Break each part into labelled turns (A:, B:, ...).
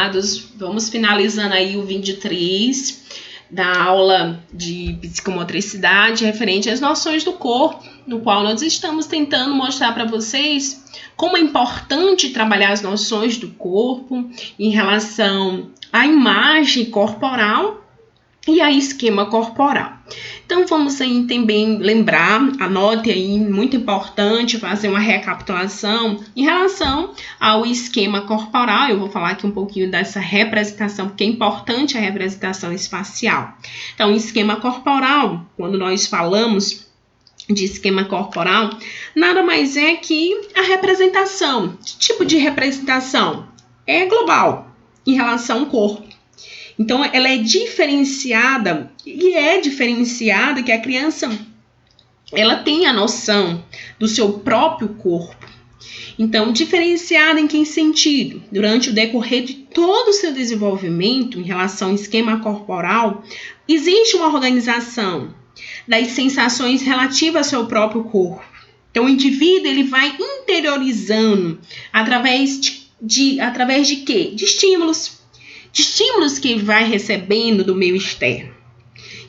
A: amados, vamos finalizando aí o 23 da aula de psicomotricidade referente às noções do corpo, no qual nós estamos tentando mostrar para vocês como é importante trabalhar as noções do corpo em relação à imagem corporal e a esquema corporal. Então, vamos aí também lembrar, anote aí, muito importante fazer uma recapitulação em relação ao esquema corporal. Eu vou falar aqui um pouquinho dessa representação, porque é importante a representação espacial. Então, esquema corporal, quando nós falamos de esquema corporal, nada mais é que a representação. Que tipo de representação? É global, em relação ao corpo. Então, ela é diferenciada, e é diferenciada que a criança, ela tem a noção do seu próprio corpo. Então, diferenciada em que sentido? Durante o decorrer de todo o seu desenvolvimento, em relação ao esquema corporal, existe uma organização das sensações relativas ao seu próprio corpo. Então, o indivíduo, ele vai interiorizando através de quê? De estímulos que ele vai recebendo do meio externo.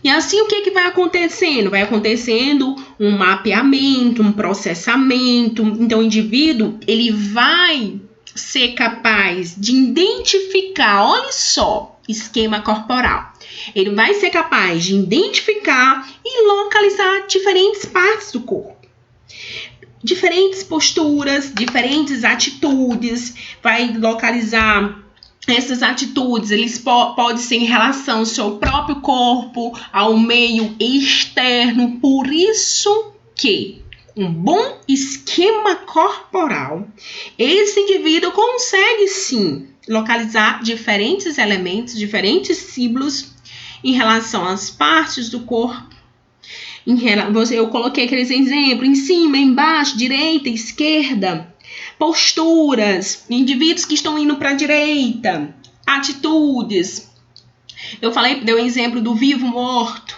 A: E assim, o que vai acontecendo? Vai acontecendo um mapeamento, um processamento. Então, o indivíduo, ele vai ser capaz de identificar, olha só, esquema corporal. Ele vai ser capaz de identificar e localizar diferentes partes do corpo. Diferentes posturas, diferentes atitudes, vai localizar essas atitudes, eles podem ser em relação ao seu próprio corpo, ao meio externo. Por isso que um bom esquema corporal, esse indivíduo consegue sim localizar diferentes elementos, diferentes símbolos em relação às partes do corpo. Eu coloquei aqueles exemplos em cima, embaixo, direita, esquerda. Posturas, indivíduos que estão indo para a direita, atitudes. Eu dei um exemplo do vivo-morto.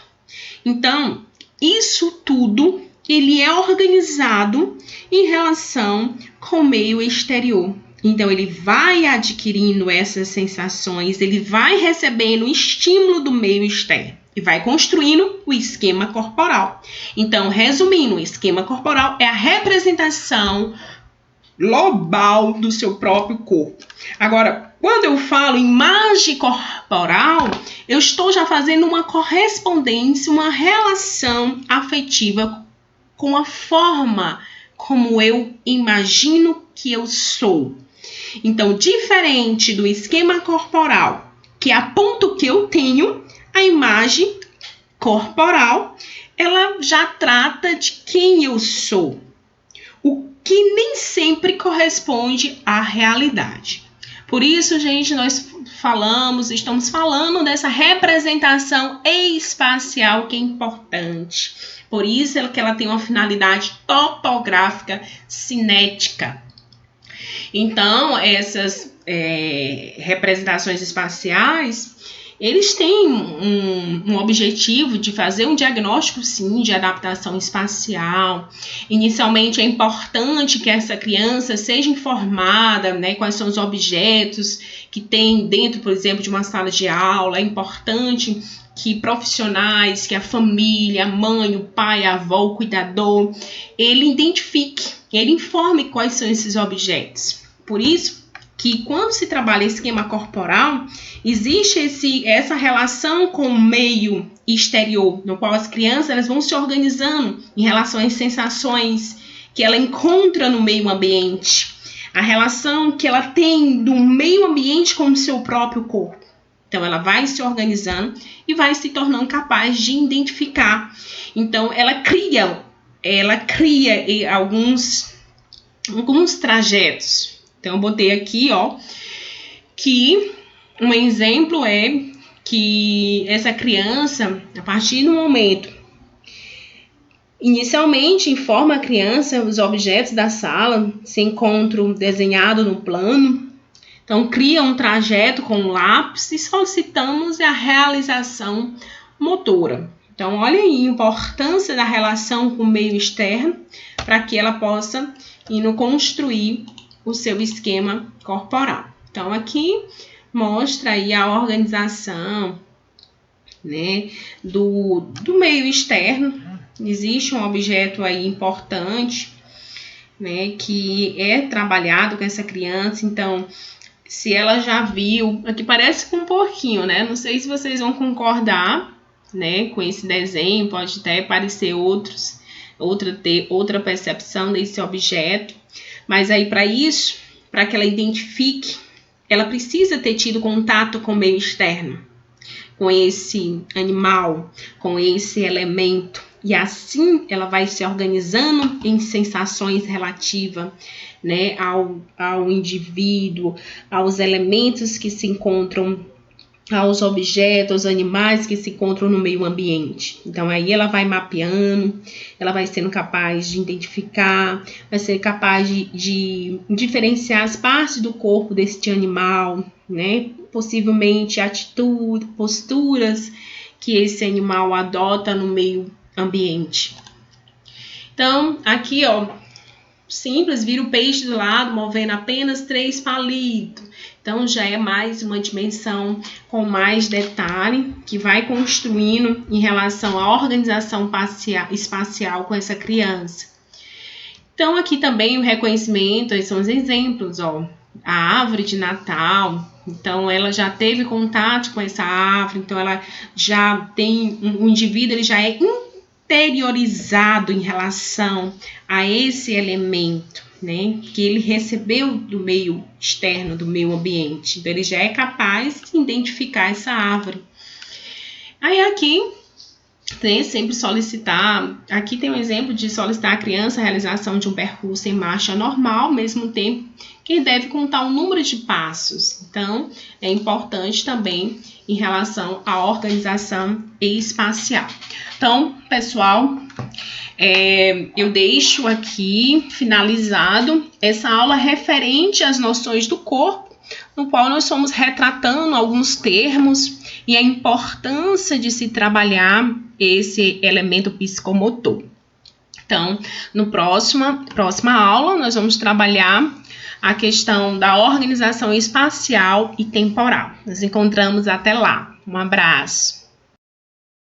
A: Então, isso tudo, ele é organizado em relação com o meio exterior. Então, ele vai adquirindo essas sensações, ele vai recebendo o estímulo do meio externo e vai construindo o esquema corporal. Então, resumindo, o esquema corporal é a representação global do seu próprio corpo. Agora, quando eu falo imagem corporal, eu estou já fazendo uma correspondência, uma relação afetiva com a forma como eu imagino que eu sou. Então, diferente do esquema corporal, que aponta o que eu tenho, a imagem corporal, ela já trata de quem eu sou. Que nem sempre corresponde à realidade. Por isso, gente, nós estamos falando dessa representação espacial que é importante. Por isso que ela tem uma finalidade topográfica cinética. Então, essas representações espaciais, eles têm um objetivo de fazer um diagnóstico, sim, de adaptação espacial. Inicialmente, é importante que essa criança seja informada, né, quais são os objetos que tem dentro, por exemplo, de uma sala de aula. É importante que profissionais, que a família, a mãe, o pai, a avó, o cuidador, ele identifique, ele informe quais são esses objetos. Por isso, que quando se trabalha esquema corporal, existe essa relação com o meio exterior, no qual as crianças elas vão se organizando em relação às sensações que ela encontra no meio ambiente, a relação que ela tem do meio ambiente com o seu próprio corpo. Então, ela vai se organizando e vai se tornando capaz de identificar. Então, ela cria alguns trajetos. Então, eu botei aqui, que um exemplo é que essa criança, a partir do momento, inicialmente informa a criança os objetos da sala, se encontram desenhados no plano. Então, cria um trajeto com um lápis e solicitamos a realização motora. Então, olha aí a importância da relação com o meio externo para que ela possa ir construir o seu esquema corporal. Então, aqui mostra aí a organização, né, do meio externo. Existe um objeto aí importante, né, que é trabalhado com essa criança. Então, se ela já viu, aqui parece com um porquinho, né? Não sei se vocês vão concordar, né, com esse desenho, pode até parecer outra percepção desse objeto, mas aí para isso, para que ela identifique, ela precisa ter tido contato com o meio externo, com esse animal, com esse elemento, e assim ela vai se organizando em sensações relativas, né, ao indivíduo, aos elementos que se encontram, aos objetos, aos animais que se encontram no meio ambiente. Então aí ela vai mapeando, ela vai sendo capaz de identificar, vai ser capaz de diferenciar as partes do corpo deste animal, né? Possivelmente atitudes, posturas que esse animal adota no meio ambiente. Então aqui, ó, simples, vira o peixe do lado, movendo apenas 3 palitos. Então, já é mais uma dimensão com mais detalhe, que vai construindo em relação à organização espacial com essa criança. Então, aqui também o reconhecimento, esses são os exemplos, ó. A árvore de Natal, então ela já teve contato com essa árvore, então ela já tem, o indivíduo ele já é interiorizado em relação a esse elemento, né, que ele recebeu do meio externo, do meio ambiente. Então, ele já é capaz de identificar essa árvore. Aí aqui, tem sempre solicitar, aqui tem um exemplo de solicitar à criança a realização de um percurso em marcha normal, ao mesmo tempo que ele deve contar o número de passos. Então, é importante também em relação à organização espacial. Então, pessoal, eu deixo aqui finalizado essa aula referente às noções do corpo, no qual nós fomos retratando alguns termos e a importância de se trabalhar esse elemento psicomotor. Então, no próxima aula, nós vamos trabalhar a questão da organização espacial e temporal. Nos encontramos até lá. Um abraço.